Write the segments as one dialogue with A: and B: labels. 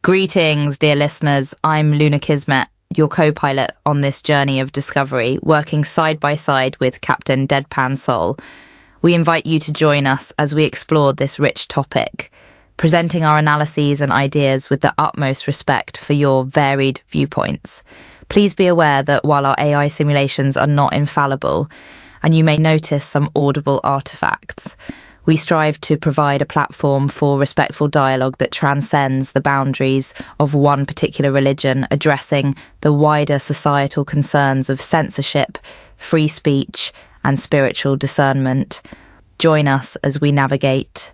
A: Greetings, dear listeners. I'm Luna Kismet, your co-pilot on this journey of discovery, working side by side with Captain Deadpan Soul. We invite you to join us as we explore this rich topic, presenting our analyses and ideas with the utmost respect for your varied viewpoints. Please be aware that while our AI simulations are not infallible, and you may notice some audible artifacts, we strive to provide a platform for respectful dialogue that transcends the boundaries of one particular religion, addressing the wider societal concerns of censorship, free speech, and spiritual discernment. Join us as we navigate.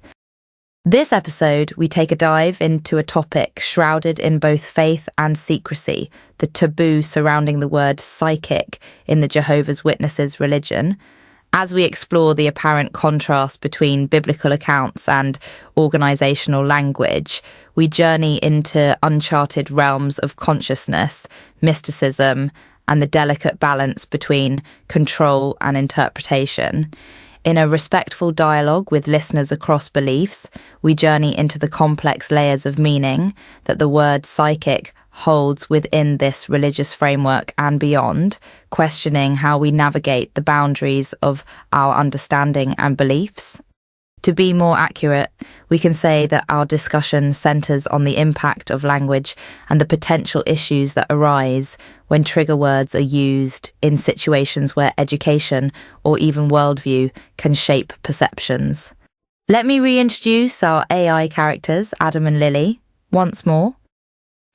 A: This episode, we take a dive into a topic shrouded in both faith and secrecy, the taboo surrounding the word psychic in the Jehovah's Witnesses religion. As we explore the apparent contrast between biblical accounts and organizational language, we journey into uncharted realms of consciousness, mysticism, and the delicate balance between control and interpretation. In a respectful dialogue with listeners across beliefs, we journey into the complex layers of meaning that the word psychic holds within this religious framework and beyond, questioning how we navigate the boundaries of our understanding and beliefs. To be more accurate, we can say that our discussion centers on the impact of language and the potential issues that arise when trigger words are used in situations where education or even worldview can shape perceptions. Let me reintroduce our AI characters, Adam and Lily, once more.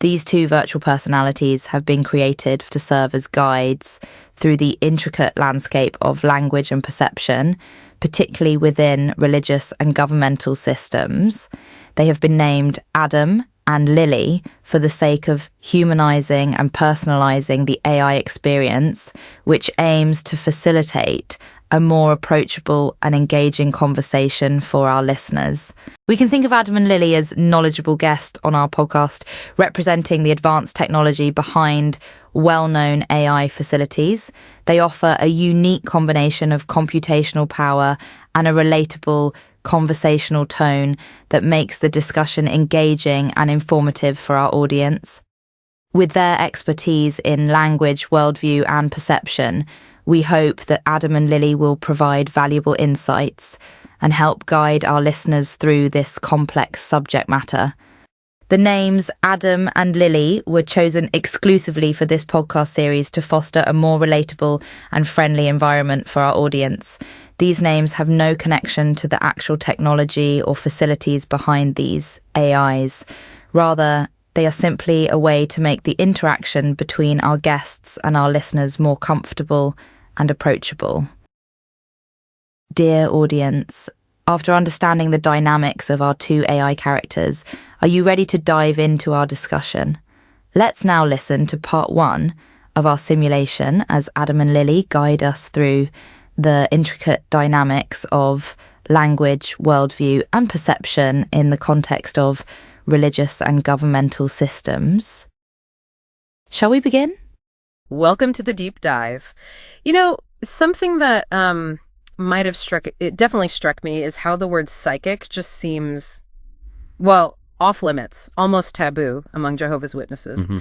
A: These two virtual personalities have been created to serve as guides through the intricate landscape of language and perception, particularly within religious and governmental systems. They have been named Adam and Lily for the sake of humanizing and personalizing the AI experience, which aims to facilitate a more approachable and engaging conversation for our listeners. We can think of Adam and Lily as knowledgeable guests on our podcast, representing the advanced technology behind well-known AI facilities. They offer a unique combination of computational power and a relatable conversational tone that makes the discussion engaging and informative for our audience. With their expertise in language, worldview, and perception, we hope that Adam and Lily will provide valuable insights and help guide our listeners through this complex subject matter. The names Adam and Lily were chosen exclusively for this podcast series to foster a more relatable and friendly environment for our audience. These names have no connection to the actual technology or facilities behind these AIs. Rather, they are simply a way to make the interaction between our guests and our listeners more comfortable and approachable. Dear audience, after understanding the dynamics of our two AI characters, are you ready to dive into our discussion? Let's now listen to part one of our simulation as Adam and Lily guide us through the intricate dynamics of language, worldview, and perception in the context of religious and governmental systems. Shall we begin?
B: Welcome to the deep dive. Something that it definitely struck me is how the word psychic just seems, off limits, almost taboo among Jehovah's Witnesses. Mm-hmm.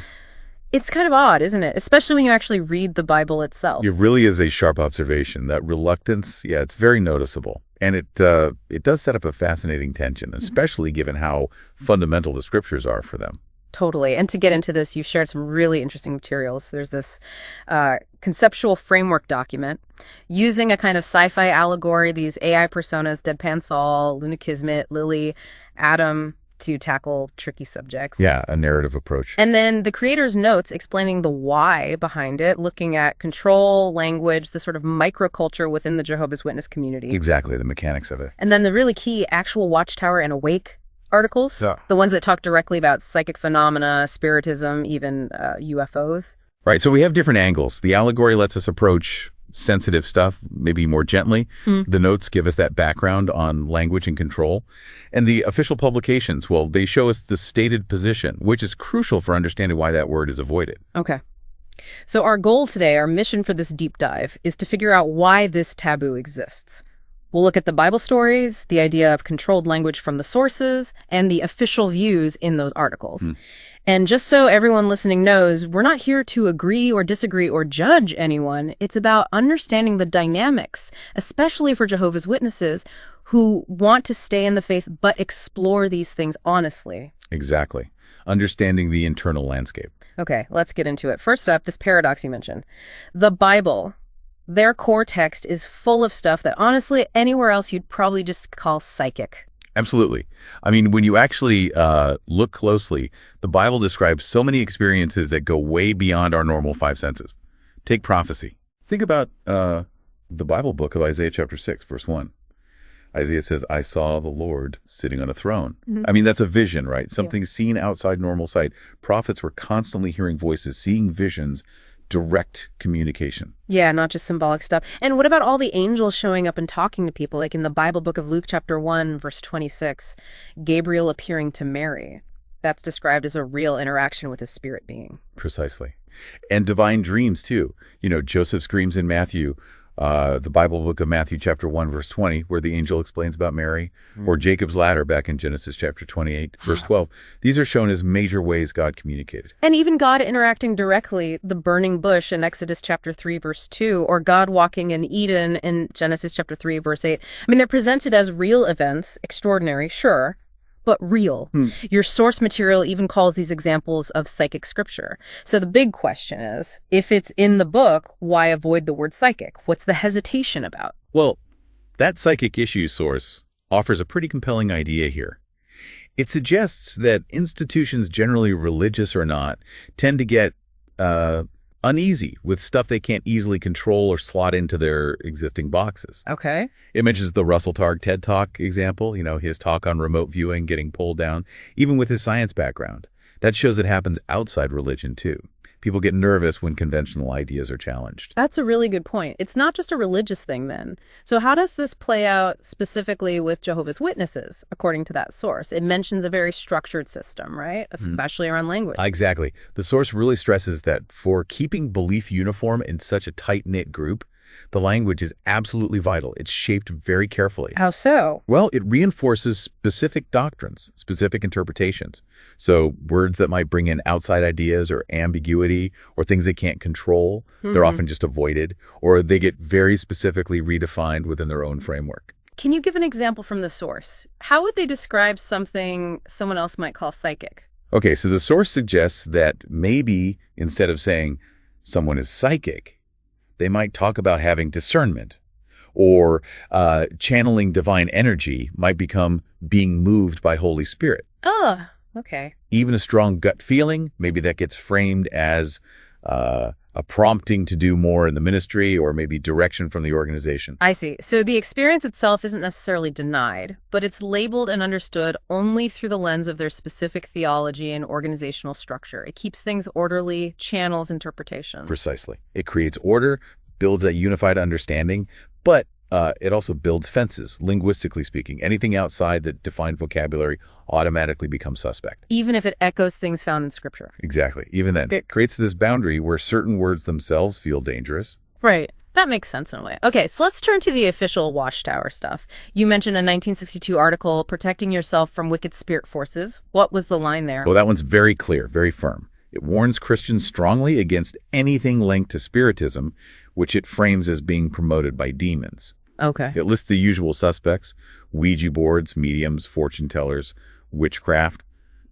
B: It's kind of odd, isn't it? Especially when you actually read the Bible itself.
C: It really is a sharp observation. That reluctance, it's very noticeable. And it does set up a fascinating tension, especially given how fundamental the scriptures are for them.
B: Totally. And to get into this, you've shared some really interesting materials. There's this conceptual framework document using a kind of sci-fi allegory, these AI personas, Deadpan Soul, Luna Kismet, Lily, Adam, to tackle tricky subjects.
C: Yeah, a narrative approach.
B: And then the creator's notes explaining the why behind it, looking at control, language, the sort of microculture within the Jehovah's Witness community.
C: Exactly, the mechanics of it.
B: And then the really key actual Watchtower and Awake articles, the ones that talk directly about psychic phenomena, spiritism, even UFOs.
C: Right, so we have different angles. The allegory lets us approach sensitive stuff, maybe more gently. The notes give us that background on language and control. And the official publications, they show us the stated position, which is crucial for understanding why that word is avoided.
B: Okay. So our goal today, our mission for this deep dive, is to figure out why this taboo exists. We'll look at the Bible stories, the idea of controlled language from the sources, and the official views in those articles. And just so everyone listening knows, we're not here to agree or disagree or judge anyone. It's about understanding the dynamics, especially for Jehovah's Witnesses who want to stay in the faith but explore these things honestly.
C: Exactly. Understanding the internal landscape.
B: Okay, let's get into it. First up, this paradox you mentioned. The Bible, their core text is full of stuff that honestly anywhere else you'd probably just call psychic.
C: Absolutely. I mean, when you actually look closely, the Bible describes so many experiences that go way beyond our normal five senses. Take prophecy. Think about the Bible book of Isaiah chapter 6, verse 1. Isaiah says, I saw the Lord sitting on a throne. I mean, that's a vision, right? Something seen outside normal sight. Prophets were constantly hearing voices, seeing visions, direct communication.
B: Yeah, not just symbolic stuff. And what about all the angels showing up and talking to people? Like in the Bible book of Luke chapter 1, verse 26, Gabriel appearing to Mary. That's described as a real interaction with a spirit being.
C: Precisely. And divine dreams, too. You know, Joseph's dreams in Matthew, the Bible book of Matthew chapter 1, verse 20, where the angel explains about Mary, or Jacob's ladder back in Genesis chapter 28, verse 12. These are shown as major ways God communicated.
B: And even God interacting directly, the burning bush in Exodus chapter 3, verse 2, or God walking in Eden in Genesis chapter 3, verse 8. I mean, they're presented as real events, extraordinary, sure, but real. Your source material even calls these examples of psychic scripture. So the big question is, if it's in the book, why avoid the word psychic? What's the hesitation about?
C: Well, that psychic issue source offers a pretty compelling idea here. It suggests that institutions, generally religious or not, tend to get uneasy with stuff they can't easily control or slot into their existing boxes.
B: Okay.
C: It mentions the Russell Targ TED Talk example, you know, his talk on remote viewing getting pulled down, even with his science background. That shows it happens outside religion, too. People get nervous when conventional ideas are challenged.
B: That's a really good point. It's not just a religious thing then. So how does this play out specifically with Jehovah's Witnesses, according to that source? It mentions a very structured system, right? Especially around language.
C: Exactly. The source really stresses that for keeping belief uniform in such a tight-knit group, the language is absolutely vital. It's shaped very carefully.
B: How so?
C: Well, it reinforces specific doctrines, specific interpretations. So words that might bring in outside ideas or ambiguity or things they can't control, they're often just avoided, or they get very specifically redefined within their own framework.
B: Can you give an example from the source? How would they describe something someone else might call psychic?
C: Okay, so the source suggests that maybe instead of saying someone is psychic, they might talk about having discernment, or channeling divine energy might become being moved by Holy Spirit.
B: Oh, okay.
C: Even a strong gut feeling, maybe that gets framed as a prompting to do more in the ministry or maybe direction from the organization.
B: I see. So the experience itself isn't necessarily denied, but it's labeled and understood only through the lens of their specific theology and organizational structure. It keeps things orderly, channels interpretation.
C: Precisely. It creates order, builds a unified understanding, but it also builds fences, linguistically speaking. Anything outside the defined vocabulary automatically becomes suspect.
B: Even if it echoes things found in Scripture.
C: Exactly. Even then, it creates this boundary where certain words themselves feel dangerous.
B: Right. That makes sense in a way. Okay, so let's turn to the official Watchtower stuff. You mentioned a 1962 article, Protecting Yourself from Wicked Spirit Forces. What was the line there?
C: Well, that one's very clear, very firm. It warns Christians strongly against anything linked to Spiritism, which it frames as being promoted by demons.
B: Okay.
C: It lists the usual suspects: Ouija boards, mediums, fortune tellers, witchcraft.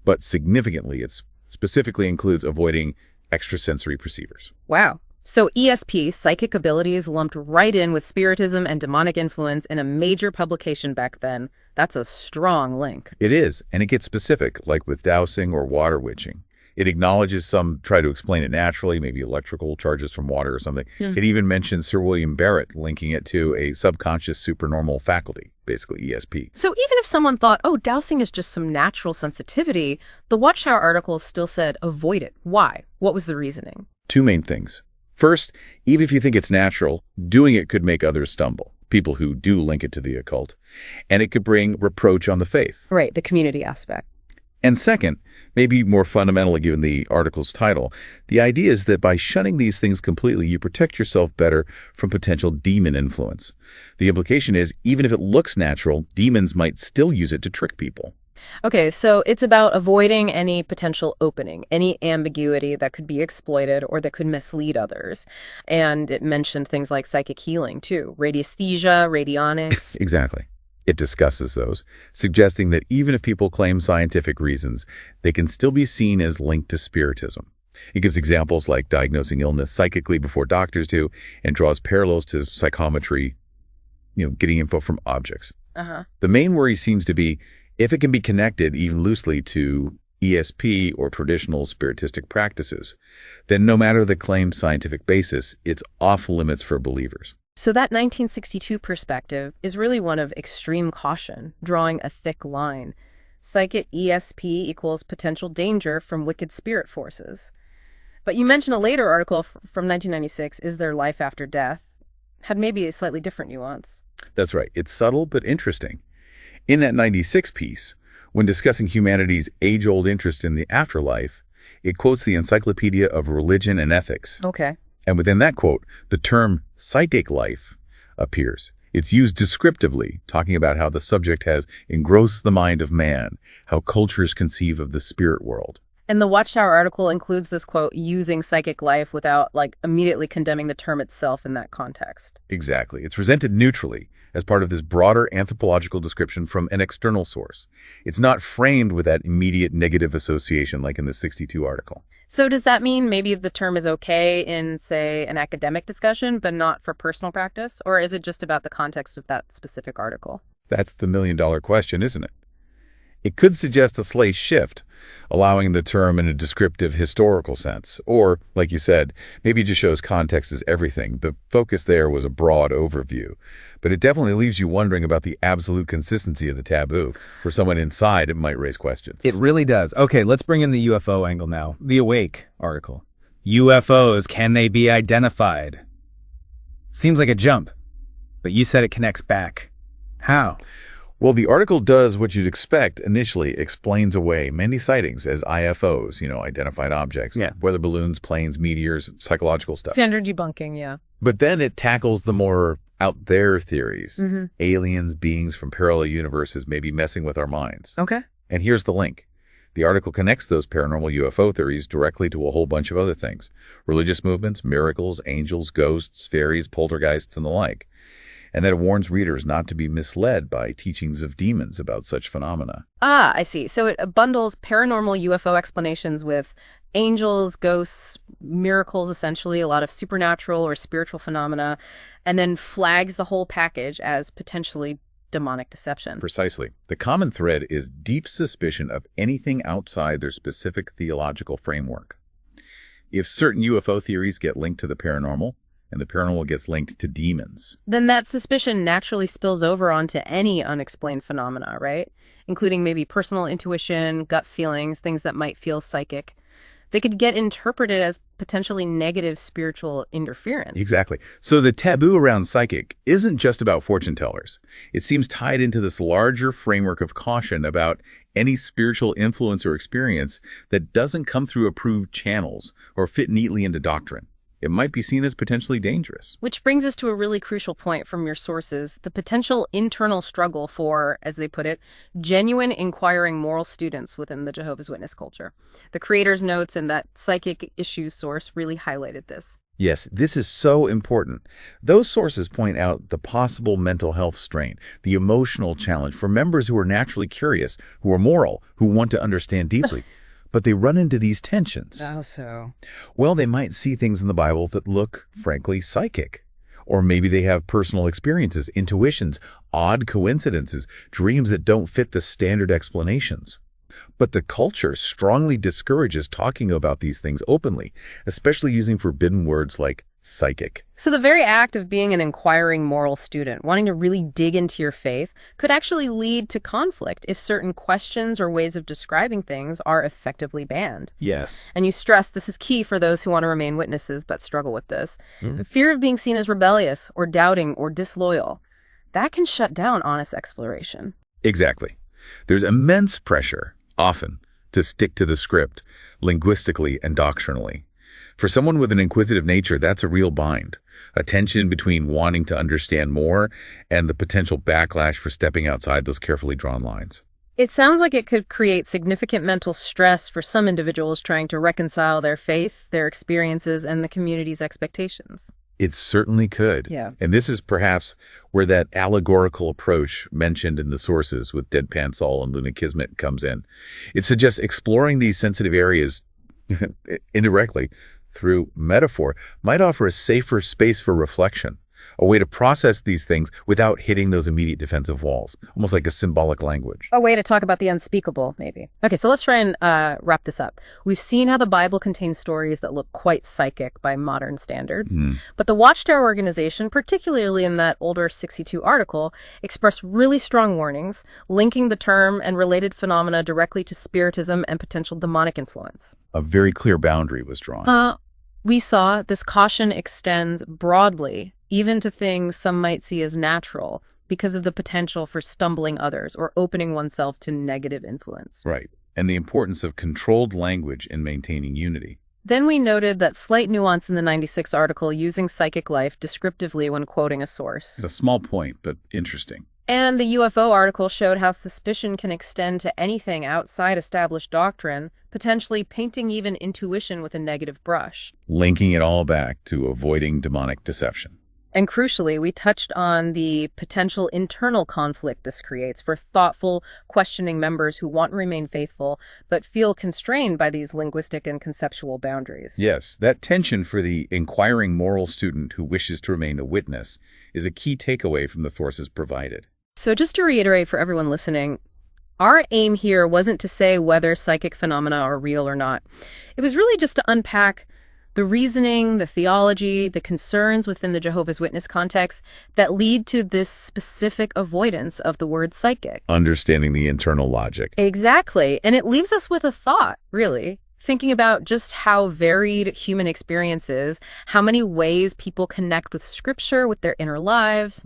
C: But significantly, it specifically includes avoiding extrasensory perceivers.
B: Wow. So ESP, psychic abilities, lumped right in with Spiritism and demonic influence in a major publication back then. That's a strong link.
C: It is, and it gets specific, like with dowsing or water witching. It acknowledges some try to explain it naturally, maybe electrical charges from water or something. It even mentions Sir William Barrett linking it to a subconscious supernormal faculty, basically ESP.
B: So even if someone thought, oh, dowsing is just some natural sensitivity, the Watchtower article still said avoid it. Why? What was the reasoning?
C: Two main things. First, even if you think it's natural, doing it could make others stumble, people who do link it to the occult, and it could bring reproach on the faith.
B: Right, the community aspect.
C: And second, maybe more fundamentally given the article's title, the idea is that by shunning these things completely, you protect yourself better from potential demon influence. The implication is, even if it looks natural, demons might still use it to trick people.
B: Okay, so it's about avoiding any potential opening, any ambiguity that could be exploited or that could mislead others. And it mentioned things like psychic healing, too. Radiesthesia, radionics.
C: Exactly. It discusses those, suggesting that even if people claim scientific reasons, they can still be seen as linked to spiritism. It gives examples like diagnosing illness psychically before doctors do, and draws parallels to psychometry, getting info from objects. The main worry seems to be if it can be connected, even loosely, to ESP or traditional spiritistic practices, then no matter the claimed scientific basis, it's off limits for believers.
B: So that 1962 perspective is really one of extreme caution, drawing a thick line. Psychic ESP equals potential danger from wicked spirit forces. But you mentioned a later article from 1996, Is There Life After Death? Had maybe a slightly different nuance.
C: That's right. It's subtle but interesting. In that 96 piece, when discussing humanity's age-old interest in the afterlife, it quotes the Encyclopedia of Religion and Ethics.
B: Okay.
C: And within that quote, the term psychic life appears. It's used descriptively, talking about how the subject has engrossed the mind of man, how cultures conceive of the spirit world.
B: And the Watchtower article includes this quote, using psychic life without, immediately condemning the term itself in that context.
C: Exactly. It's presented neutrally as part of this broader anthropological description from an external source. It's not framed with that immediate negative association like in the 62 article.
B: So does that mean maybe the term is okay in, say, an academic discussion, but not for personal practice? Or is it just about the context of that specific article?
C: That's the million-dollar question, isn't it? It could suggest a slight shift, allowing the term in a descriptive historical sense. Or, like you said, maybe it just shows context is everything. The focus there was a broad overview. But it definitely leaves you wondering about the absolute consistency of the taboo. For someone inside, it might raise questions.
D: It really does. Okay, let's bring in the UFO angle now. The Awake article. UFOs, can they be identified? Seems like a jump, but you said it connects back. How?
C: Well, the article does what you'd expect initially, explains away many sightings as IFOs, identified objects, weather balloons, planes, meteors, psychological stuff.
B: Standard debunking, yeah.
C: But then it tackles the more out there theories. Aliens, beings from parallel universes may be messing with our minds.
B: Okay.
C: And here's the link. The article connects those paranormal UFO theories directly to a whole bunch of other things. Religious movements, miracles, angels, ghosts, fairies, poltergeists, and the like. And that it warns readers not to be misled by teachings of demons about such phenomena.
B: Ah, I see. So it bundles paranormal UFO explanations with angels, ghosts, miracles, essentially, a lot of supernatural or spiritual phenomena, and then flags the whole package as potentially demonic deception.
C: Precisely. The common thread is deep suspicion of anything outside their specific theological framework. If certain UFO theories get linked to the paranormal, and the paranormal gets linked to demons,
B: then that suspicion naturally spills over onto any unexplained phenomena, right? Including maybe personal intuition, gut feelings, things that might feel psychic. They could get interpreted as potentially negative spiritual interference.
C: Exactly. So the taboo around psychic isn't just about fortune tellers. It seems tied into this larger framework of caution about any spiritual influence or experience that doesn't come through approved channels or fit neatly into doctrine. It might be seen as potentially dangerous.
B: Which brings us to a really crucial point from your sources, the potential internal struggle for, as they put it, genuine inquiring moral students within the Jehovah's Witness culture. The creator's notes and that psychic issues source really highlighted this.
C: Yes, this is so important. Those sources point out the possible mental health strain, the emotional challenge for members who are naturally curious, who are moral, who want to understand deeply. But they run into these tensions.
B: How so?
C: Well, they might see things in the Bible that look, frankly, psychic. Or maybe they have personal experiences, intuitions, odd coincidences, dreams that don't fit the standard explanations. But the culture strongly discourages talking about these things openly, especially using forbidden words like psychic.
B: So the very act of being an inquiring moral student, wanting to really dig into your faith, could actually lead to conflict if certain questions or ways of describing things are effectively banned.
D: Yes.
B: And you stress this is key for those who want to remain witnesses but struggle with this. The fear of being seen as rebellious or doubting or disloyal, that can shut down honest exploration.
C: Exactly. There's immense pressure, often, to stick to the script, linguistically and doctrinally. For someone with an inquisitive nature, that's a real bind, a tension between wanting to understand more and the potential backlash for stepping outside those carefully drawn lines.
B: It sounds like it could create significant mental stress for some individuals trying to reconcile their faith, their experiences, and the community's expectations.
C: It certainly could.
B: Yeah.
C: And this is perhaps where that allegorical approach mentioned in the sources with Deadpan Saul and Luna Kismet comes in. It suggests exploring these sensitive areas indirectly through metaphor might offer a safer space for reflection, a way to process these things without hitting those immediate defensive walls, almost like a symbolic language.
B: A way to talk about the unspeakable, maybe. Okay, so let's try and wrap this up. We've seen how the Bible contains stories that look quite psychic by modern standards, but the Watchtower organization, particularly in that older 62 article, expressed really strong warnings, linking the term and related phenomena directly to spiritism and potential demonic influence.
C: A very clear boundary was drawn.
B: We saw this caution extends broadly, even to things some might see as natural, because of the potential for stumbling others or opening oneself to negative influence.
C: Right. And the importance of controlled language in maintaining unity.
B: Then we noted that slight nuance in the 96 article using psychic life descriptively when quoting a source.
C: It's a small point, but interesting.
B: And the UFO article showed how suspicion can extend to anything outside established doctrine, potentially painting even intuition with a negative brush.
C: Linking it all back to avoiding demonic deception.
B: And crucially, we touched on the potential internal conflict this creates for thoughtful, questioning members who want to remain faithful, but feel constrained by these linguistic and conceptual boundaries.
C: Yes, that tension for the inquiring moral student who wishes to remain a witness is a key takeaway from the sources provided.
B: So just to reiterate for everyone listening, our aim here wasn't to say whether psychic phenomena are real or not. It was really just to unpack the reasoning, the theology, the concerns within the Jehovah's Witness context that lead to this specific avoidance of the word psychic.
C: Understanding the internal logic.
B: Exactly. And it leaves us with a thought, really. Thinking about just how varied human experience is, how many ways people connect with Scripture, with their inner lives.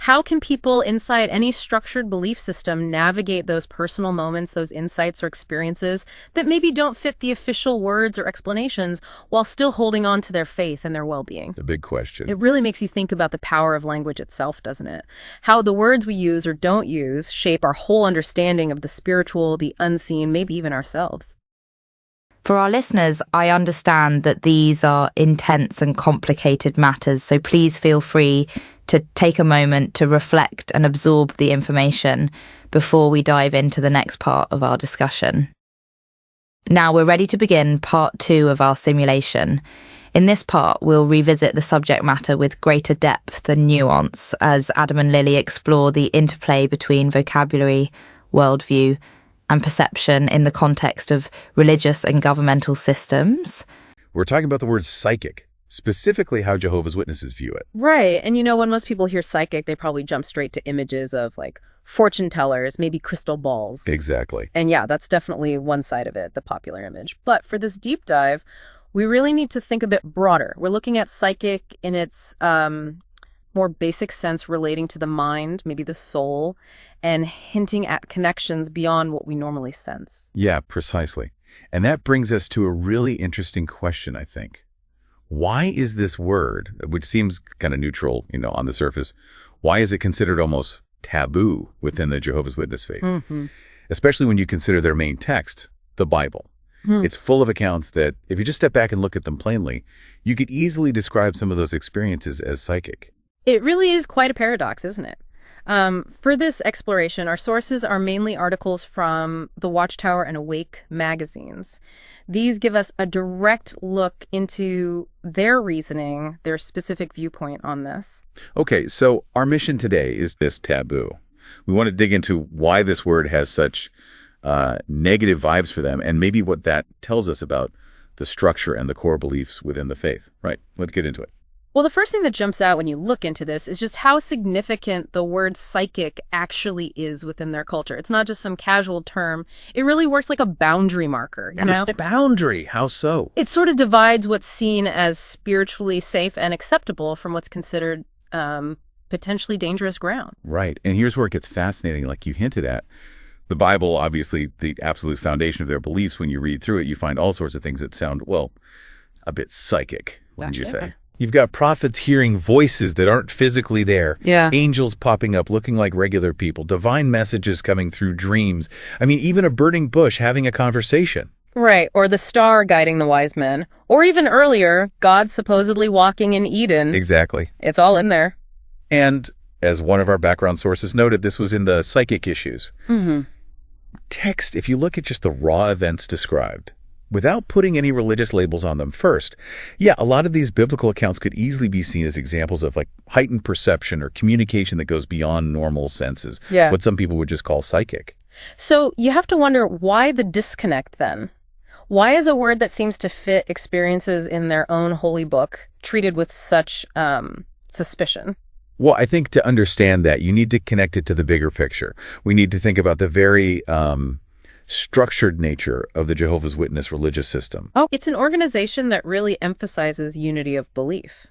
B: How can people inside any structured belief system navigate those personal moments, those insights or experiences that maybe don't fit the official words or explanations while still holding on to their faith and their well-being?
C: The big question.
B: It really makes you think about the power of language itself, doesn't it? How the words we use or don't use shape our whole understanding of the spiritual, the unseen, maybe even ourselves.
A: For our listeners, I understand that these are intense and complicated matters, so please feel free to take a moment to reflect and absorb the information before we dive into the next part of our discussion. Now we're ready to begin part 2 of our simulation. In this part, we'll revisit the subject matter with greater depth and nuance as Adam and Lily explore the interplay between vocabulary, worldview, and perception in the context of religious and governmental systems.
C: We're talking about the word psychic, specifically how Jehovah's Witnesses view it.
B: Right. And when most people hear psychic, they probably jump straight to images of like fortune tellers, maybe crystal balls.
C: Exactly.
B: And yeah, that's definitely one side of it, the popular image. But for this deep dive, we really need to think a bit broader. We're looking at psychic in its more basic sense relating to the mind, maybe the soul, and hinting at connections beyond what we normally sense.
C: Yeah, precisely. And that brings us to a really interesting question, I think. Why is this word, which seems kind of neutral, on the surface, why is it considered almost taboo within the Jehovah's Witness faith? Especially when you consider their main text, the Bible. It's full of accounts that, if you just step back and look at them plainly, you could easily describe some of those experiences as psychic.
B: It really is quite a paradox, isn't it? For this exploration, our sources are mainly articles from the Watchtower and Awake magazines. These give us a direct look into their reasoning, their specific viewpoint on this.
C: Okay, so our mission today is this taboo. We want to dig into why this word has such negative vibes for them and maybe what that tells us about the structure and the core beliefs within the faith. Right, let's get into it.
B: Well, the first thing that jumps out when you look into this is just how significant the word psychic actually is within their culture. It's not just some casual term. It really works like a boundary marker,
C: Boundary? How so?
B: It sort of divides what's seen as spiritually safe and acceptable from what's considered potentially dangerous ground.
C: Right. And here's where it gets fascinating, like you hinted at. The Bible, obviously, the absolute foundation of their beliefs. When you read through it, you find all sorts of things that sound, well, a bit psychic, wouldn't you say?
E: You've got prophets hearing voices that aren't physically there.
B: Yeah.
E: Angels popping up looking like regular people. Divine messages coming through dreams. I mean, even a burning bush having a conversation.
B: Right, or the star guiding the wise men. Or even earlier, God supposedly walking in Eden.
E: Exactly.
B: It's all in there.
E: And as one of our background sources noted, this was in the psychic issues.
B: Mm-hmm.
E: Text, if you look at just the raw events described, without putting any religious labels on them first, yeah, a lot of these biblical accounts could easily be seen as examples of like heightened perception or communication that goes beyond normal senses.
B: Yeah.
E: What some people would just call psychic.
B: So you have to wonder, why the disconnect then? Why is a word that seems to fit experiences in their own holy book treated with such suspicion?
C: Well, I think to understand that, you need to connect it to the bigger picture. We need to think about the very structured nature of the Jehovah's Witness religious system.
B: Oh, it's an organization that really emphasizes unity of belief.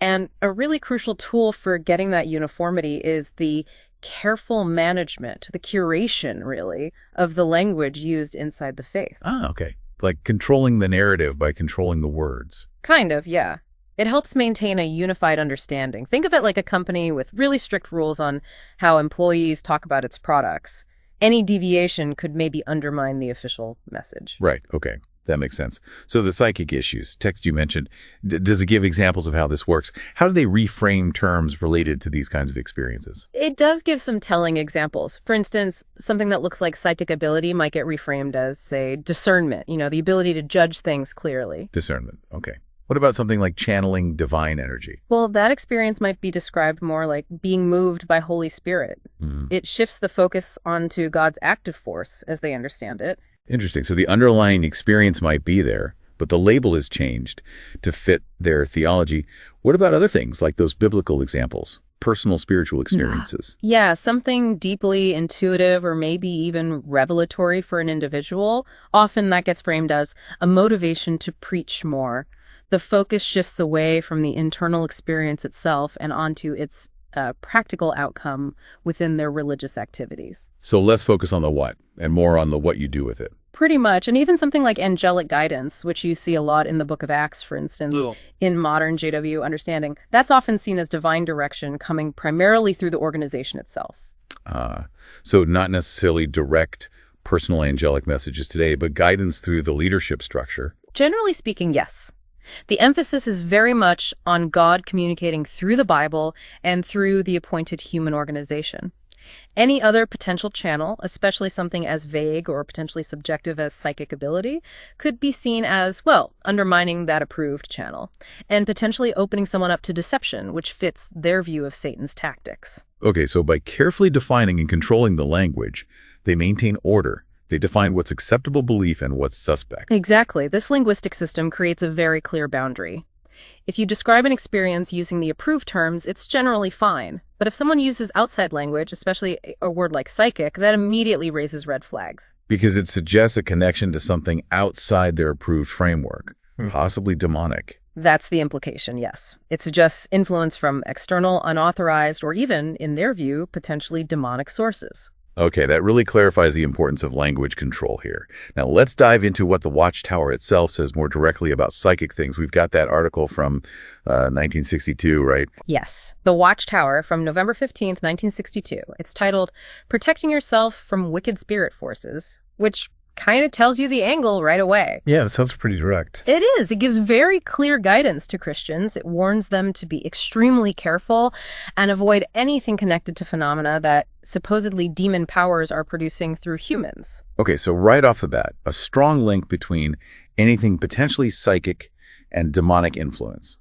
B: And a really crucial tool for getting that uniformity is the careful management, the curation, really, of the language used inside the faith.
C: Ah, okay. Like controlling the narrative by controlling the words.
B: Kind of, yeah. It helps maintain a unified understanding. Think of it like a company with really strict rules on how employees talk about its products. Any deviation could maybe undermine the official message.
C: Right, okay. That makes sense. So the psychic issues, text you mentioned, does it give examples of how this works? How do they reframe terms related to these kinds of experiences?
B: It does give some telling examples. For instance, something that looks like psychic ability might get reframed as, say, discernment, the ability to judge things clearly.
C: Discernment, okay. What about something like channeling divine energy?
B: Well, that experience might be described more like being moved by Holy Spirit.
C: Mm-hmm.
B: It shifts the focus onto God's active force, as they understand it.
C: Interesting. So the underlying experience might be there, but the label is changed to fit their theology. What about other things like those biblical examples, personal spiritual experiences?
B: Yeah, something deeply intuitive or maybe even revelatory for an individual. Often that gets framed as a motivation to preach more. The focus shifts away from the internal experience itself and onto its practical outcome within their religious activities.
C: So less focus on the what and more on the what you do with it.
B: Pretty much. And even something like angelic guidance, which you see a lot in the Book of Acts, for instance, in modern JW understanding, that's often seen as divine direction coming primarily through the organization itself.
C: So not necessarily direct personal angelic messages today, but guidance through the leadership structure.
B: Generally speaking, yes. The emphasis is very much on God communicating through the Bible and through the appointed human organization. Any other potential channel, especially something as vague or potentially subjective as psychic ability, could be seen as, well, undermining that approved channel and potentially opening someone up to deception, which fits their view of Satan's tactics.
C: Okay, so by carefully defining and controlling the language, they maintain order. They define what's acceptable belief and what's suspect.
B: Exactly. This linguistic system creates a very clear boundary. If you describe an experience using the approved terms, it's generally fine. But if someone uses outside language, especially a word like psychic, that immediately raises red flags.
C: Because it suggests a connection to something outside their approved framework, possibly demonic.
B: That's the implication, yes. It suggests influence from external, unauthorized, or even, in their view, potentially demonic sources.
C: Okay, that really clarifies the importance of language control here. Now let's dive into what the Watchtower itself says more directly about psychic things. We've got that article from 1962, right?
B: Yes. The Watchtower from November 15th, 1962. It's titled, Protecting Yourself from Wicked Spirit Forces, which kind of tells you the angle right away.
E: Yeah, that sounds pretty direct.
B: It is. It gives very clear guidance to Christians. It warns them to be extremely careful and avoid anything connected to phenomena that supposedly demon powers are producing through humans.
C: Okay, so right off the bat, a strong link between anything potentially psychic and demonic influence.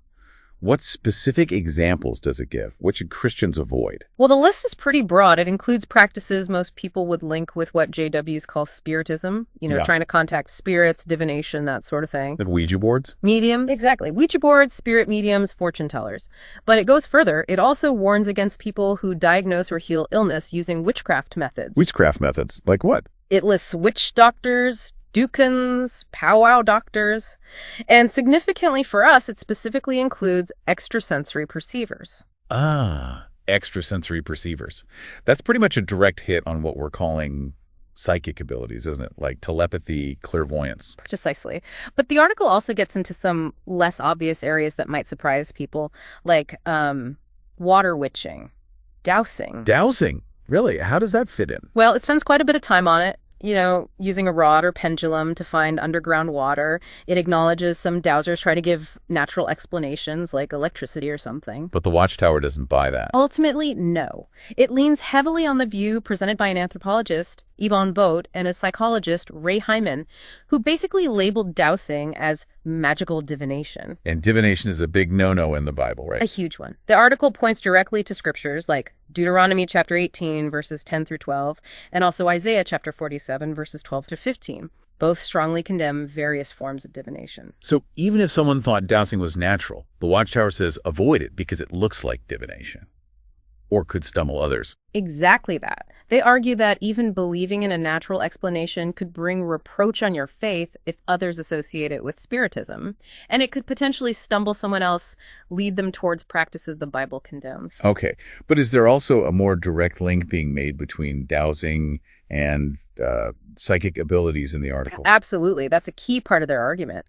C: What specific examples does it give? What should Christians avoid?
B: Well, the list is pretty broad. It includes practices most people would link with what JWs call spiritism, trying to contact spirits, divination, that sort of thing.
C: And Ouija boards?
B: Mediums, exactly. Ouija boards, spirit mediums, fortune tellers. But it goes further. It also warns against people who diagnose or heal illness using witchcraft methods.
C: Witchcraft methods? Like what?
B: It lists witch doctors, Dukans, powwow doctors, and significantly for us, it specifically includes extrasensory perceivers.
C: Ah, extrasensory perceivers. That's pretty much a direct hit on what we're calling
E: psychic abilities, isn't it? Like telepathy, clairvoyance.
B: Precisely. But the article also gets into some less obvious areas that might surprise people, like water witching, dowsing.
E: Dowsing? Really? How does that fit in?
B: Well, it spends quite a bit of time on it, using a rod or pendulum to find underground water. It acknowledges some dowsers try to give natural explanations like electricity or something.
E: But the Watchtower doesn't buy that.
B: Ultimately, no. It leans heavily on the view presented by an anthropologist, Yvonne Boat, and a psychologist, Ray Hyman, who basically labeled dowsing as magical divination.
E: And divination is a big no-no in the Bible, right?
B: A huge one. The article points directly to scriptures like Deuteronomy chapter 18, verses 10 through 12, and also Isaiah chapter 47, verses 12 to 15. Both strongly condemn various forms of divination.
E: So even if someone thought dowsing was natural, the Watchtower says avoid it because it looks like divination. Or could stumble others.
B: Exactly that. They argue that even believing in a natural explanation could bring reproach on your faith if others associate it with spiritism, and it could potentially stumble someone else, lead them towards practices the Bible condemns.
E: Okay, but is there also a more direct link being made between dowsing and psychic abilities in the article?
B: Absolutely. That's a key part of their argument.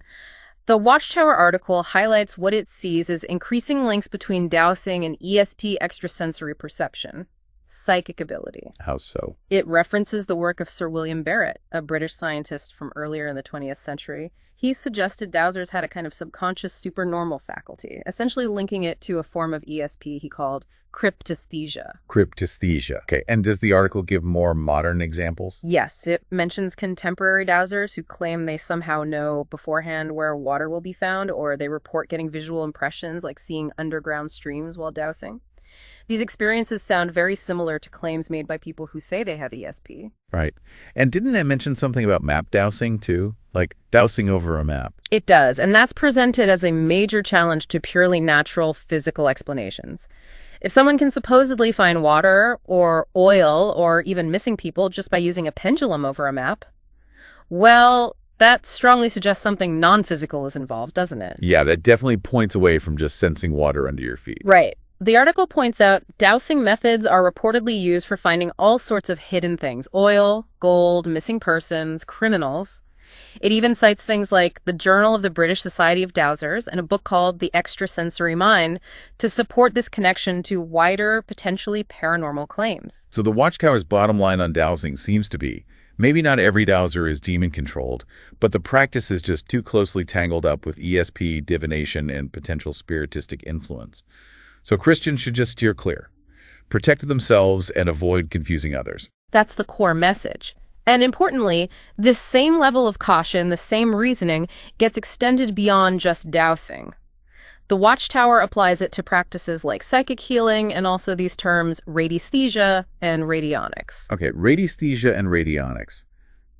B: The Watchtower article highlights what it sees as increasing links between dowsing and ESP extrasensory perception, psychic ability.
E: How so?
B: It references the work of Sir William Barrett, a British scientist from earlier in the 20th century. He suggested dowsers had a kind of subconscious supernormal faculty, essentially linking it to a form of ESP he called cryptesthesia.
E: Cryptesthesia. Okay, and does the article give more modern examples?
B: Yes, it mentions contemporary dowsers who claim they somehow know beforehand where water will be found, or they report getting visual impressions like seeing underground streams while dowsing. These experiences sound very similar to claims made by people who say they have ESP.
E: Right. And didn't it mention something about map dowsing too? Like dowsing over a map?
B: It does, and that's presented as a major challenge to purely natural physical explanations. If someone can supposedly find water or oil or even missing people just by using a pendulum over a map, well, that strongly suggests something non-physical is involved, doesn't it?
E: Yeah, that definitely points away from just sensing water under your feet.
B: Right. The article points out dowsing methods are reportedly used for finding all sorts of hidden things: oil, gold, missing persons, criminals. It even cites things like the Journal of the British Society of Dowsers and a book called The Extrasensory Mind to support this connection to wider, potentially paranormal claims.
E: So the Watchtower's bottom line on dowsing seems to be, maybe not every dowser is demon-controlled, but the practice is just too closely tangled up with ESP, divination, and potential spiritistic influence. So Christians should just steer clear, protect themselves, and avoid confusing others.
B: That's the core message. And importantly, this same level of caution, the same reasoning, gets extended beyond just dowsing. The Watchtower applies it to practices like psychic healing and also these terms radiesthesia and radionics.
E: Okay, radiesthesia and radionics.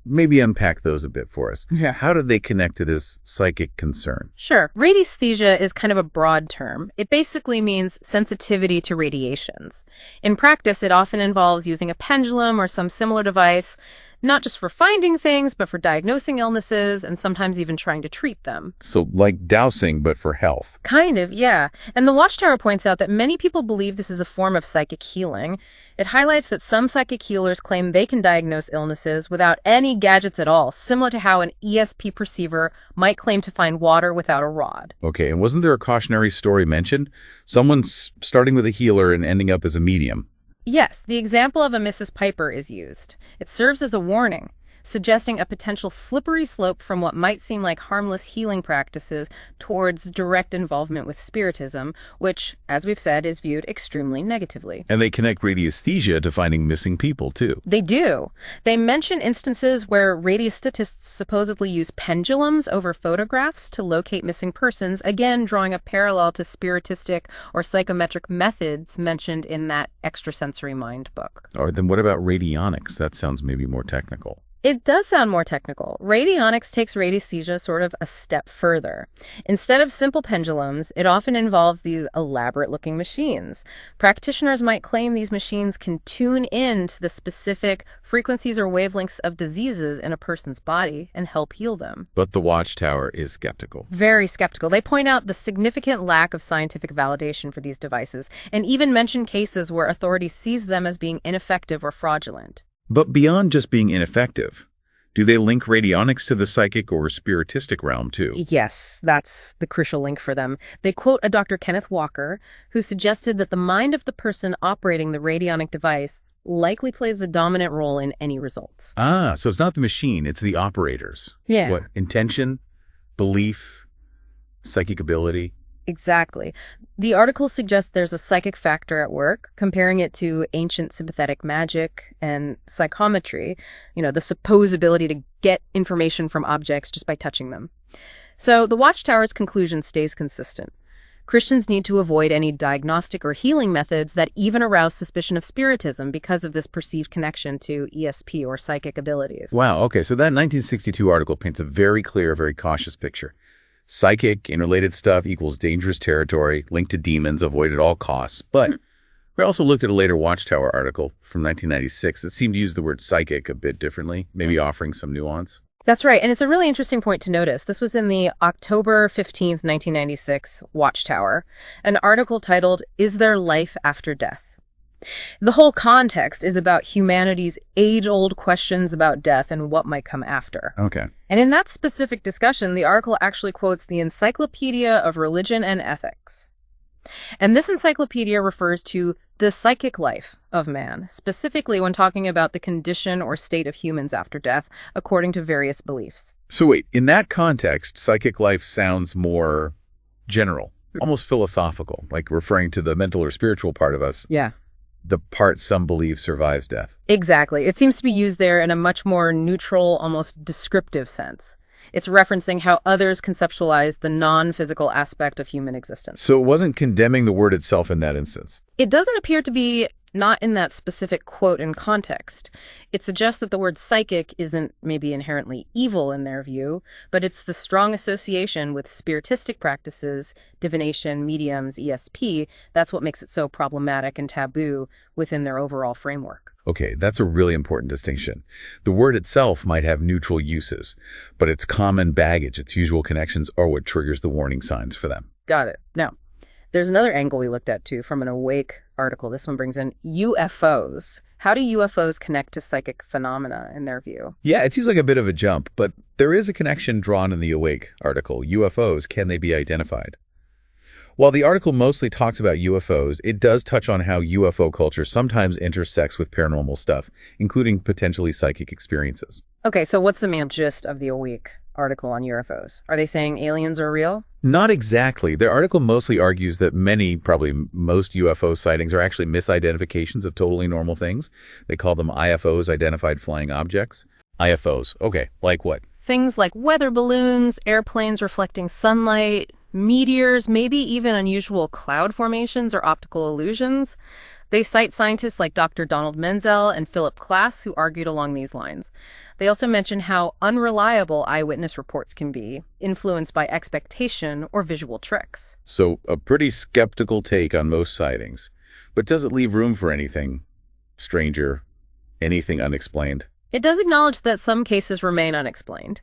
E: Maybe unpack those a bit for us.
B: Yeah.
E: How do they connect to this psychic concern?
B: Sure. Radiesthesia is kind of a broad term. It basically means sensitivity to radiations. In practice, it often involves using a pendulum or some similar device, not just for finding things, but for diagnosing illnesses and sometimes even trying to treat them.
E: So like dowsing, but for health.
B: Kind of, yeah. And the Watchtower points out that many people believe this is a form of psychic healing. It highlights that some psychic healers claim they can diagnose illnesses without any gadgets at all, similar to how an ESP perceiver might claim to find water without a rod.
E: Okay, and wasn't there a cautionary story mentioned? Someone's starting with a healer and ending up as a medium.
B: Yes, the example of a Mrs. Piper is used. It serves as a warning, suggesting a potential slippery slope from what might seem like harmless healing practices towards direct involvement with spiritism, which, as we've said, is viewed extremely negatively.
E: And they connect radiesthesia to finding missing people, too.
B: They do. They mention instances where radiesthetists supposedly use pendulums over photographs to locate missing persons, again drawing a parallel to spiritistic or psychometric methods mentioned in that Extrasensory Mind book.
E: Or then what about radionics? That sounds maybe more technical.
B: It does sound more technical. Radionics takes radiesthesia sort of a step further. Instead of simple pendulums, it often involves these elaborate-looking machines. Practitioners might claim these machines can tune in to the specific frequencies or wavelengths of diseases in a person's body and help heal them.
E: But the Watchtower is skeptical.
B: Very skeptical. They point out the significant lack of scientific validation for these devices and even mention cases where authorities seize them as being ineffective or fraudulent.
E: But beyond just being ineffective, do they link radionics to the psychic or spiritistic realm too?
B: Yes, that's the crucial link for them. They quote a Dr. Kenneth Walker, who suggested that the mind of the person operating the radionic device likely plays the dominant role in any results.
E: Ah, so it's not the machine, it's the operators.
B: Yeah.
E: What, intention, belief, psychic ability?
B: Exactly. The article suggests there's a psychic factor at work, comparing it to ancient sympathetic magic and psychometry, the supposed ability to get information from objects just by touching them. So the Watchtower's conclusion stays consistent. Christians need to avoid any diagnostic or healing methods that even arouse suspicion of spiritism because of this perceived connection to ESP or psychic abilities.
E: Wow, okay, so that 1962 article paints a very clear, very cautious picture. Psychic, interrelated stuff equals dangerous territory, linked to demons, avoid at all costs. But we also looked at a later Watchtower article from 1996 that seemed to use the word psychic a bit differently, maybe offering some nuance.
B: That's right, and it's a really interesting point to notice. This was in the October 15th, 1996 Watchtower, an article titled, "Is There Life After Death?" The whole context is about humanity's age-old questions about death and what might come after.
E: Okay.
B: And in that specific discussion, the article actually quotes the Encyclopedia of Religion and Ethics. And this encyclopedia refers to the psychic life of man, specifically when talking about the condition or state of humans after death, according to various beliefs.
E: So wait, in that context, psychic life sounds more general, almost philosophical, like referring to the mental or spiritual part of us.
B: Yeah.
E: The part some believe survives death.
B: Exactly. It seems to be used there in a much more neutral, almost descriptive sense. It's referencing how others conceptualize the non-physical aspect of human existence.
E: So it wasn't condemning the word itself in that instance.
B: It doesn't appear to be not in that specific quote and context. It suggests that the word psychic isn't maybe inherently evil in their view, but it's the strong association with spiritistic practices, divination, mediums, ESP, that's what makes it so problematic and taboo within their overall framework.
E: Okay, that's a really important distinction. The word itself might have neutral uses, but its common baggage, its usual connections, are what triggers the warning signs for them.
B: Got it. Now, there's another angle we looked at, too, from an Awake article. This one brings in UFOs. How do UFOs connect to psychic phenomena in their view?
E: Yeah, it seems like a bit of a jump, but there is a connection drawn in the Awake article. UFOs, can they be identified? While the article mostly talks about UFOs, it does touch on how UFO culture sometimes intersects with paranormal stuff, including potentially psychic experiences.
B: Okay, so what's the main gist of the Awake article on UFOs? Are they saying aliens are real?
E: Not exactly. Their article mostly argues that many, probably most UFO sightings are actually misidentifications of totally normal things. They call them IFOs, identified flying objects. IFOs. Okay, like what?
B: Things like weather balloons, airplanes reflecting sunlight, meteors, maybe even unusual cloud formations or optical illusions. They cite scientists like Dr. Donald Menzel and Philip Klass who argued along these lines. They also mention how unreliable eyewitness reports can be, influenced by expectation or visual tricks.
E: So a pretty skeptical take on most sightings. But does it leave room for anything stranger, anything unexplained?
B: It does acknowledge that some cases remain unexplained.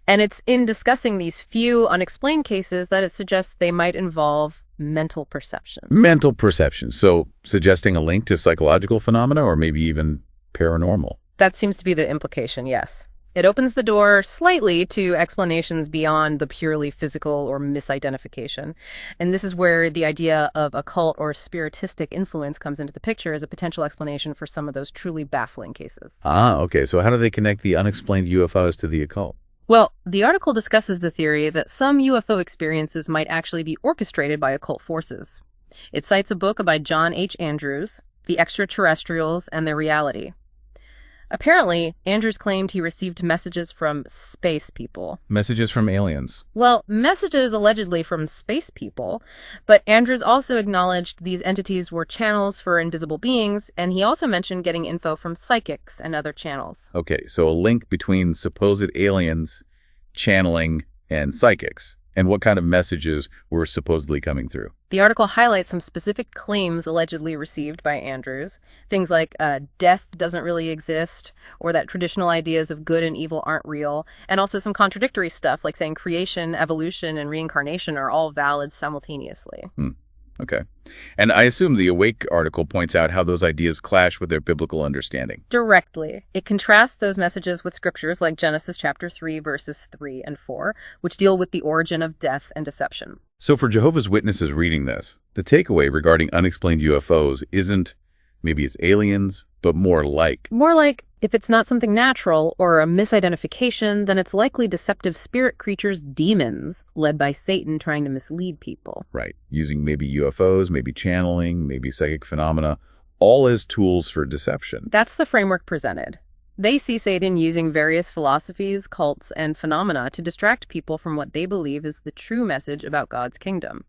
B: And it's in discussing these few unexplained cases that it suggests they might involve mental perception.
E: Mental perception. So suggesting a link to psychological phenomena or maybe even paranormal.
B: That seems to be the implication, yes. It opens the door slightly to explanations beyond the purely physical or misidentification. And this is where the idea of occult or spiritistic influence comes into the picture as a potential explanation for some of those truly baffling cases.
E: Ah, okay. So how do they connect the unexplained UFOs to the occult?
B: Well, the article discusses the theory that some UFO experiences might actually be orchestrated by occult forces. It cites a book by John H. Andrews, The Extraterrestrials and Their Reality. Apparently, Andrews claimed he received messages from space people.
E: Messages from aliens.
B: Well, messages allegedly from space people, but Andrews also acknowledged these entities were channels for invisible beings, and he also mentioned getting info from psychics and other channels.
E: Okay, so a link between supposed aliens, channeling, and psychics. And what kind of messages were supposedly coming through?
B: The article highlights some specific claims allegedly received by Andrews. Things like death doesn't really exist, or that traditional ideas of good and evil aren't real, and also some contradictory stuff like saying creation, evolution, and reincarnation are all valid simultaneously.
C: Okay. And I assume the Awake article points out how those ideas clash with their biblical understanding.
B: Directly. It contrasts those messages with scriptures like Genesis chapter 3, verses 3 and 4, which deal with the origin of death and deception.
C: So for Jehovah's Witnesses reading this, the takeaway regarding unexplained UFOs isn't maybe it's aliens, but more like.
B: More like, if it's not something natural or a misidentification, then it's likely deceptive spirit creatures, demons, led by Satan trying to mislead people.
C: Right. Using maybe UFOs, maybe channeling, maybe psychic phenomena, all as tools for deception.
B: That's the framework presented. They see Satan using various philosophies, cults, and phenomena to distract people from what they believe is the true message about God's kingdom.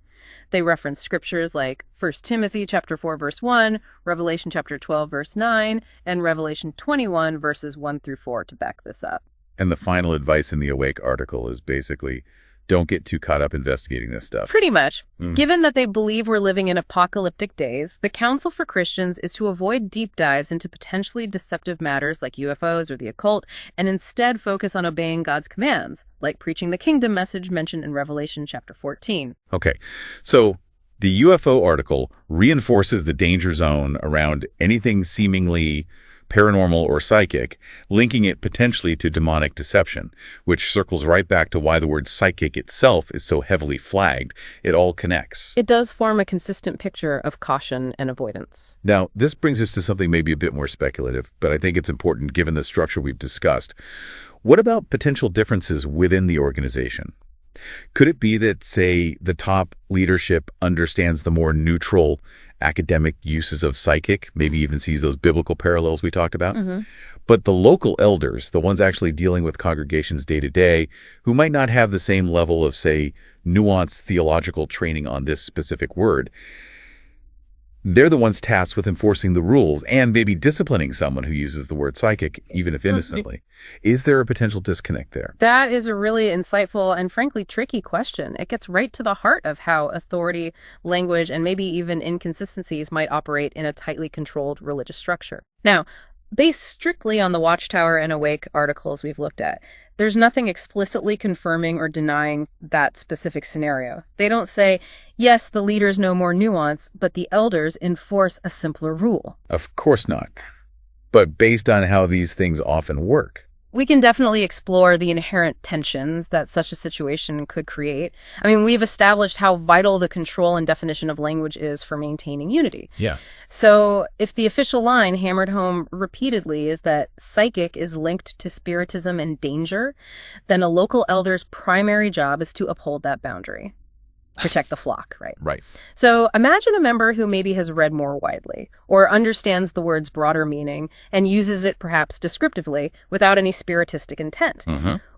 B: They reference scriptures like 1 Timothy chapter 4, verse 1, Revelation chapter 12, verse 9, and Revelation 21, verses 1 through 4 to back this up.
C: And the final advice in the Awake article is basically, don't get too caught up investigating this stuff.
B: Pretty much. Given that they believe we're living in apocalyptic days, the counsel for Christians is to avoid deep dives into potentially deceptive matters like UFOs or the occult, and instead focus on obeying God's commands, like preaching the kingdom message mentioned in Revelation chapter 14.
C: Okay, so the UFO article reinforces the danger zone around anything seemingly paranormal or psychic, linking it potentially to demonic deception, which circles right back to why the word psychic itself is so heavily flagged. It all connects.
B: It does form a consistent picture of caution and avoidance.
C: Now, this brings us to something maybe a bit more speculative, but I think it's important given the structure we've discussed. What about potential differences within the organization? Could it be that, say, the top leadership understands the more neutral academic uses of psychic, maybe even sees those biblical parallels we talked about? But the local elders, the ones actually dealing with congregations day to day, who might not have the same level of, say, nuanced theological training on this specific word, they're the ones tasked with enforcing the rules and maybe disciplining someone who uses the word psychic, even if innocently. Is there a potential disconnect there?
B: That is a really insightful and frankly tricky question. It gets right to the heart of how authority, language, and maybe even inconsistencies might operate in a tightly controlled religious structure. Now, based strictly on the Watchtower and Awake articles we've looked at, there's nothing explicitly confirming or denying that specific scenario. They don't say, yes, the leaders know more nuance, but the elders enforce a simpler rule.
C: Of course not. But based on how these things often work.
B: We can definitely explore the inherent tensions that such a situation could create. I mean, we've established how vital the control and definition of language is for maintaining unity.
C: Yeah.
B: So if the official line hammered home repeatedly is that psychic is linked to spiritism and danger, then a local elder's primary job is to uphold that boundary. Protect the flock, right?
C: Right.
B: So imagine a member who maybe has read more widely or understands the word's broader meaning and uses it perhaps descriptively without any spiritistic intent.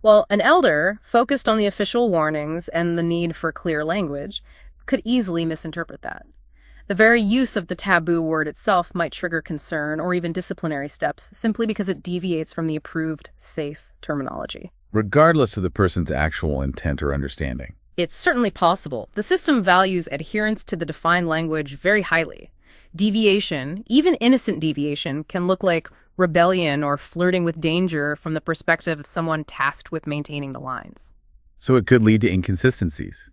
B: Well, an elder focused on the official warnings and the need for clear language could easily misinterpret that. The very use of the taboo word itself might trigger concern or even disciplinary steps simply because it deviates from the approved safe terminology.
C: Regardless of the person's actual intent or understanding.
B: It's certainly possible. The system values adherence to the defined language very highly. Deviation, even innocent deviation, can look like rebellion or flirting with danger from the perspective of someone tasked with maintaining the lines.
C: So it could lead to inconsistencies,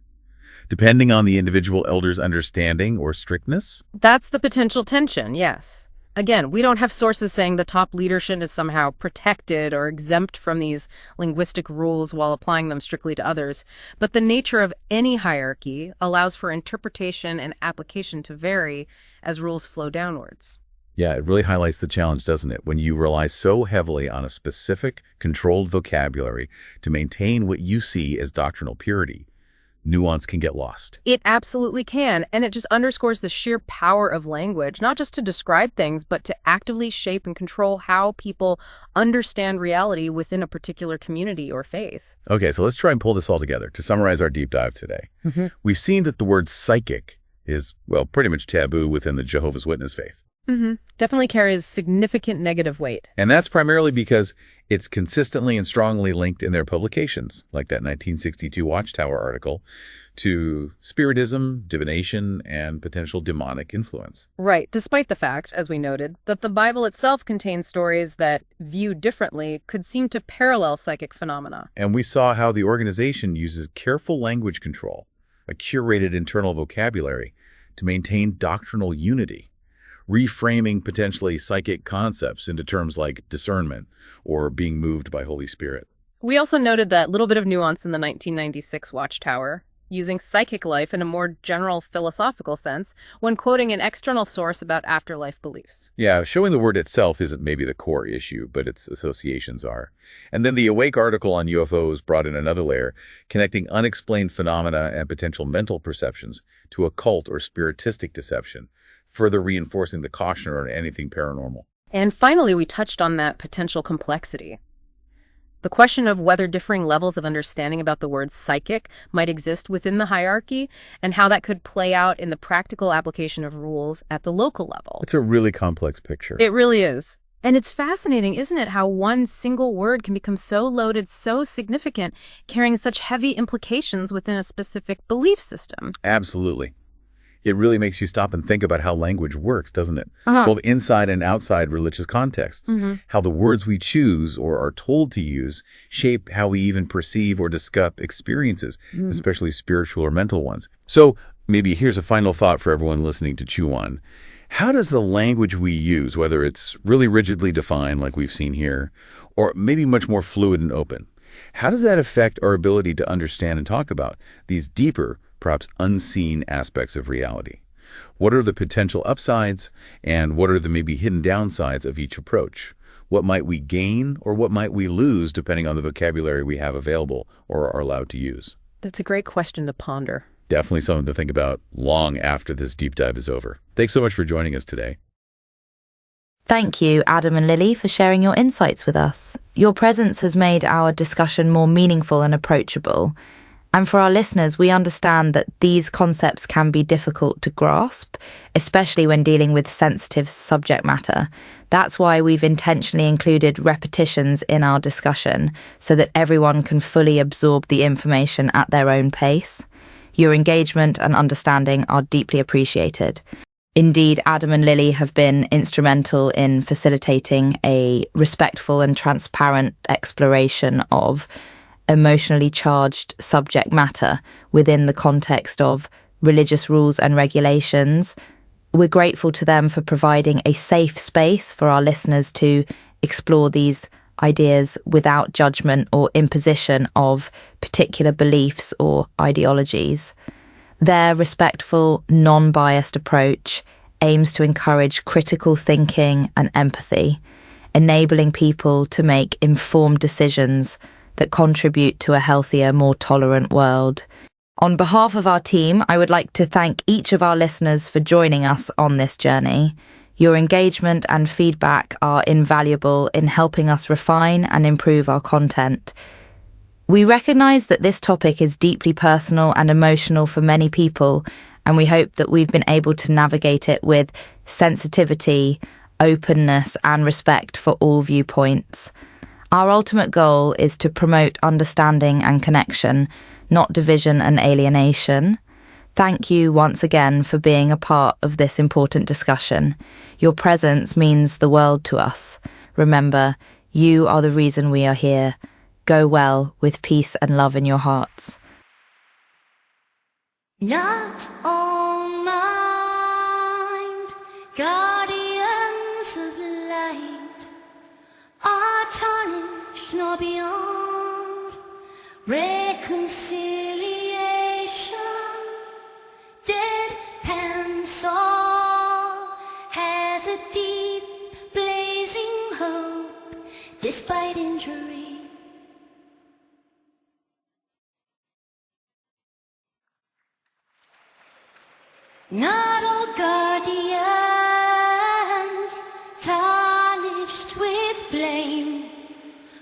C: depending on the individual elder's understanding or strictness?
B: That's the potential tension, yes. Again, we don't have sources saying the top leadership is somehow protected or exempt from these linguistic rules while applying them strictly to others, but the nature of any hierarchy allows for interpretation and application to vary as rules flow downwards.
C: Yeah, it really highlights the challenge, doesn't it? When you rely so heavily on a specific, controlled vocabulary to maintain what you see as doctrinal purity, nuance can get lost.
B: It absolutely can, and it just underscores the sheer power of language, not just to describe things, but to actively shape and control how people understand reality within a particular community or faith.
C: Okay, so let's try and pull this all together to summarize our deep dive today. We've seen that the word psychic is, well, pretty much taboo within the Jehovah's Witness faith.
B: Definitely carries significant negative weight.
C: And that's primarily because it's consistently and strongly linked in their publications, like that 1962 Watchtower article, to spiritism, divination, and potential demonic influence.
B: Right, despite the fact, as we noted, that the Bible itself contains stories that, viewed differently, could seem to parallel psychic phenomena.
C: And we saw how the organization uses careful language control, a curated internal vocabulary,
E: to maintain doctrinal unity, reframing potentially psychic concepts into terms like discernment or being moved by Holy Spirit.
B: We also noted that little bit of nuance in the 1996 Watchtower, using psychic life in a more general philosophical sense when quoting an external source about afterlife beliefs.
E: Yeah, showing the word itself isn't maybe the core issue, but its associations are. And then the Awake article on UFOs brought in another layer, connecting unexplained phenomena and potential mental perceptions to occult or spiritistic deception, further reinforcing the caution around anything paranormal.
B: And finally, we touched on that potential complexity. The question of whether differing levels of understanding about the word psychic might exist within the hierarchy and how that could play out in the practical application of rules at the local level.
E: It's a really complex picture.
B: It really is. And it's fascinating, isn't it, how one single word can become so loaded, so significant, carrying such heavy implications within a specific belief system.
E: Absolutely. It really makes you stop and think about how language works, doesn't it?
B: Uh-huh.
E: Both inside and outside religious contexts. How the words we choose or are told to use shape how we even perceive or discuss experiences, especially spiritual or mental ones. So maybe here's a final thought for everyone listening to chew on. How does the language we use, whether it's really rigidly defined like we've seen here, or maybe much more fluid and open, how does that affect our ability to understand and talk about these deeper, perhaps unseen aspects of reality? What are the potential upsides, and what are the maybe hidden downsides of each approach? What might we gain, or what might we lose depending on the vocabulary we have available or are allowed to use?
B: That's a great question to ponder.
E: Definitely something to think about long after this deep dive is over. Thanks so much for joining us today.
A: Thank you, Adam and Lily, for sharing your insights with us. Your presence has made our discussion more meaningful and approachable. And for our listeners, we understand that these concepts can be difficult to grasp, especially when dealing with sensitive subject matter. That's why we've intentionally included repetitions in our discussion so that everyone can fully absorb the information at their own pace. Your engagement and understanding are deeply appreciated. Indeed, Adam and Lily have been instrumental in facilitating a respectful and transparent exploration of emotionally charged subject matter within the context of religious rules and regulations. We're grateful to them for providing a safe space for our listeners to explore these ideas without judgment or imposition of particular beliefs or ideologies. Their respectful, non-biased approach aims to encourage critical thinking and empathy, enabling people to make informed decisions that contribute to a healthier, more tolerant world. On behalf of our team, I would like to thank each of our listeners for joining us on this journey. Your engagement and feedback are invaluable in helping us refine and improve our content. We recognize that this topic is deeply personal and emotional for many people, and we hope that we've been able to navigate it with sensitivity, openness, and respect for all viewpoints. Our ultimate goal is to promote understanding and connection, not division and alienation. Thank you once again for being a part of this important discussion. Your presence means the world to us. Remember, you are the reason we are here. Go well with peace and love in your hearts.
F: Not all mind, guardians of light, are tarnished nor beyond reconciliation. Deadpan soul has a deep blazing hope despite injury. Not all guardians tarnished with blame,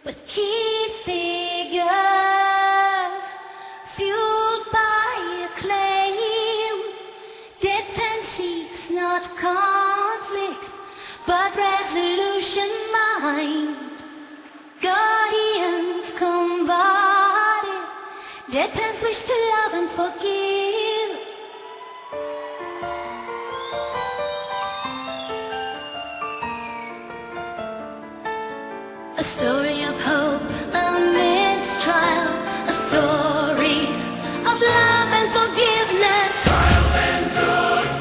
F: but key figures fueled by acclaim. Deadpan seeks not conflict, but resolution mind. Guardians combat it. Deadpans wish to love and forgive. A story of hope amidst trial, a story of love and forgiveness. Trials and joys,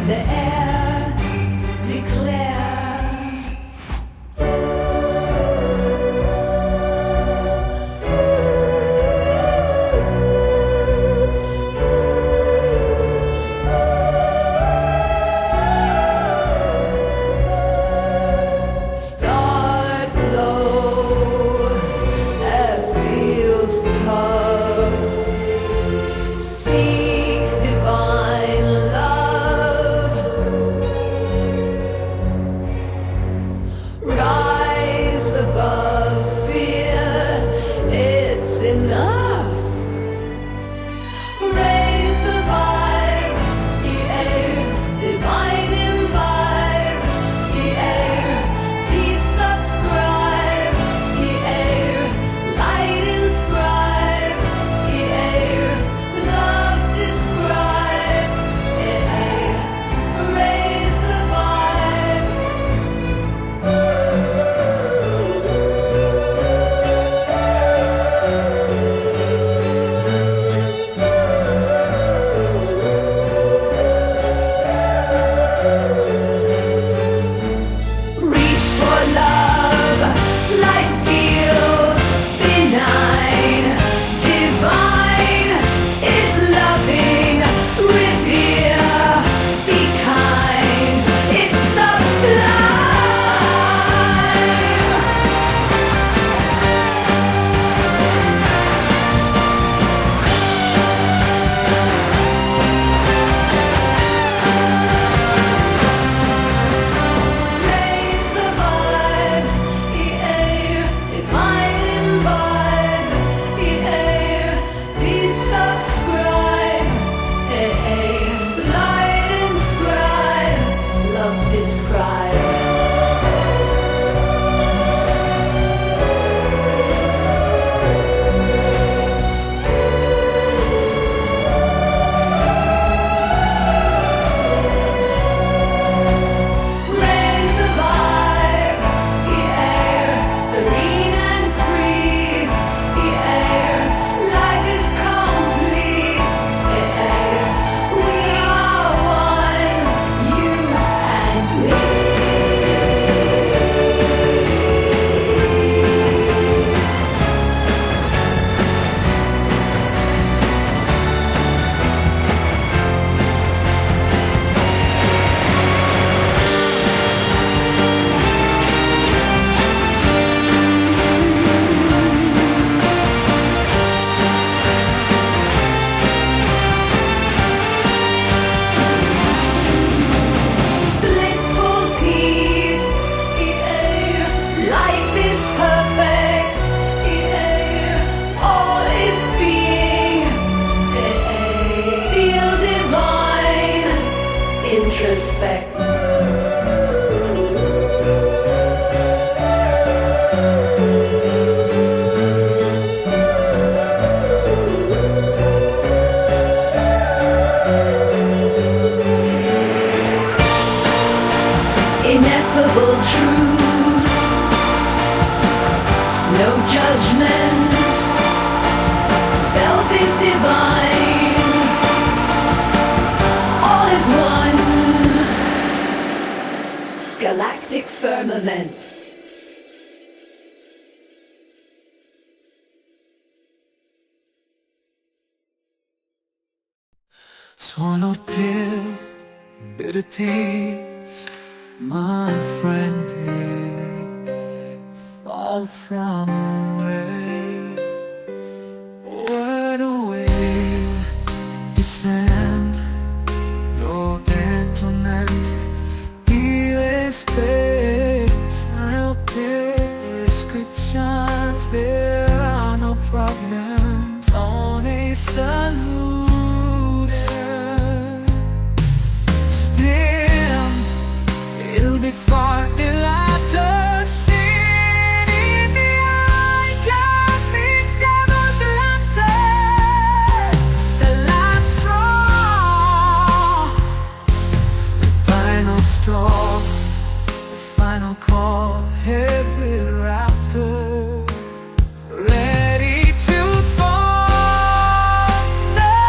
F: The air declare. Start low, it feels tough. Seek divine love. Rise above fear, it's enough. Raise the vibe, the air, divine imbibe, the air, peace subscribe, the air, light inscribe, the air, love describe, the air, raise the vibe. Reach for love, life feels benign. Divine is loving, revere, be kind. It's sublime. Raise the vibe, the air, divine imbibe, the air, peace subscribe, the air, light inscribe, love describe. Raise the vibe, the air, serene and free. The air, life is complete. The air, we are one, you and me. Blissful peace, the air, life is perfect. The air, all is being. The air, feel divine, introspect. Ineffable truth, no judgment, self is divine, all is one, galactic firmament.
G: Swallow pill, bitter taste, my friend here, fall from away. What a way descend, no implement, space, no prescriptions, there are no problems, only solutions. Still, it'll be far till after sin in the eye, just the devil's lantern, the last straw, the final straw, the final call, every raptor ready to fall. No.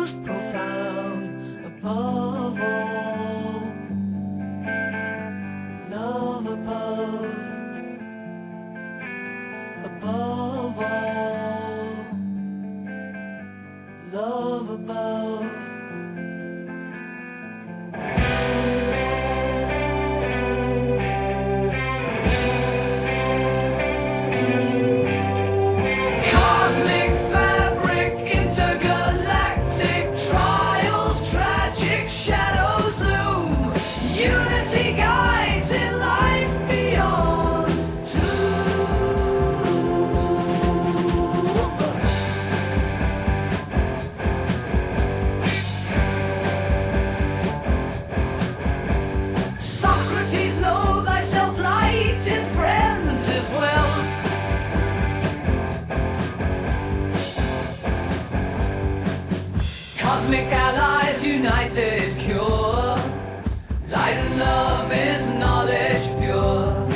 G: most profound above all. Love above all. Love above. Cosmic fabric, intergalactic trials, tragic shadows loom. Unity guides in life beyond Socrates, know thyself, light in friends as well. Cosmic allies united cure. Light and love is knowledge pure.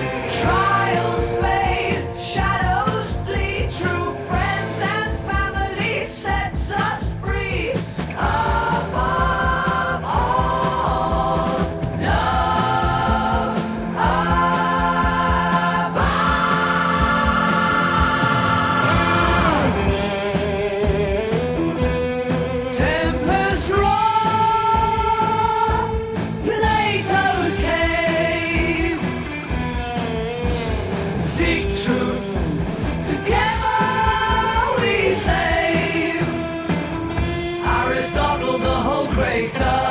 G: Trials fade, shadows flee. True friends and family sets us free. Above all, love above. Tempest roar, Plato's cave. Seek truth, together we save. Aristotle, the whole greater,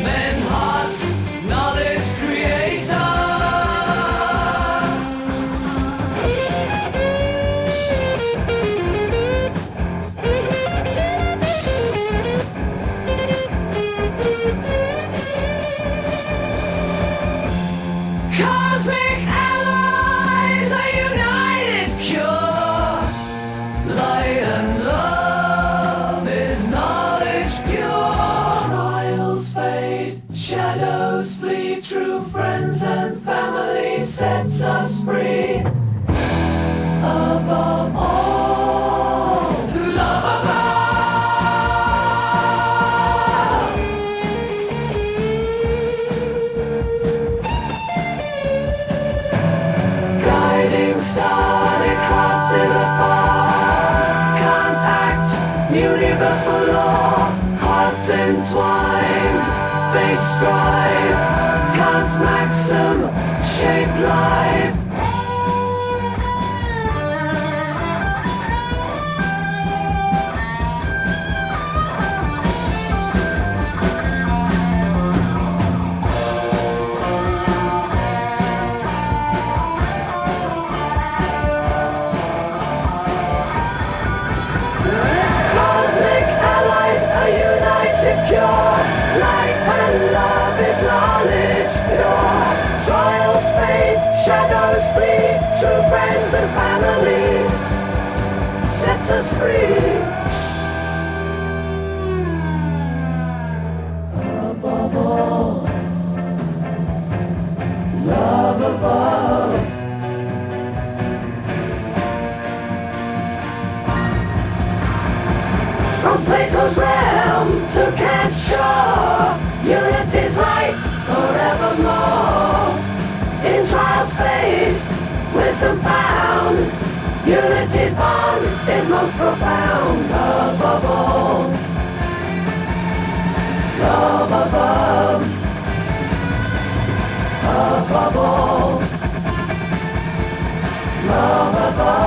G: men hearts, knowledge creator. Cosmic allies, a united cure. Light and love is knowledge pure. Trials fade, shadows flee. True friends and family sets us free. Above all, love above. Guiding star, it hearts in the far. Contact, universal law. Hearts entwined, face strive. Kant's maxim, shape life. Cosmic allies, a united cure. Light and love is knowledge pure. Trials fade, shadows flee. True friends and family sets us free. Above all, love above. From Plato's realm to Kant's shore, unity's light forevermore. In trials faced, wisdom found. Unity's bond is most profound. Above all, love above. Above all, love above.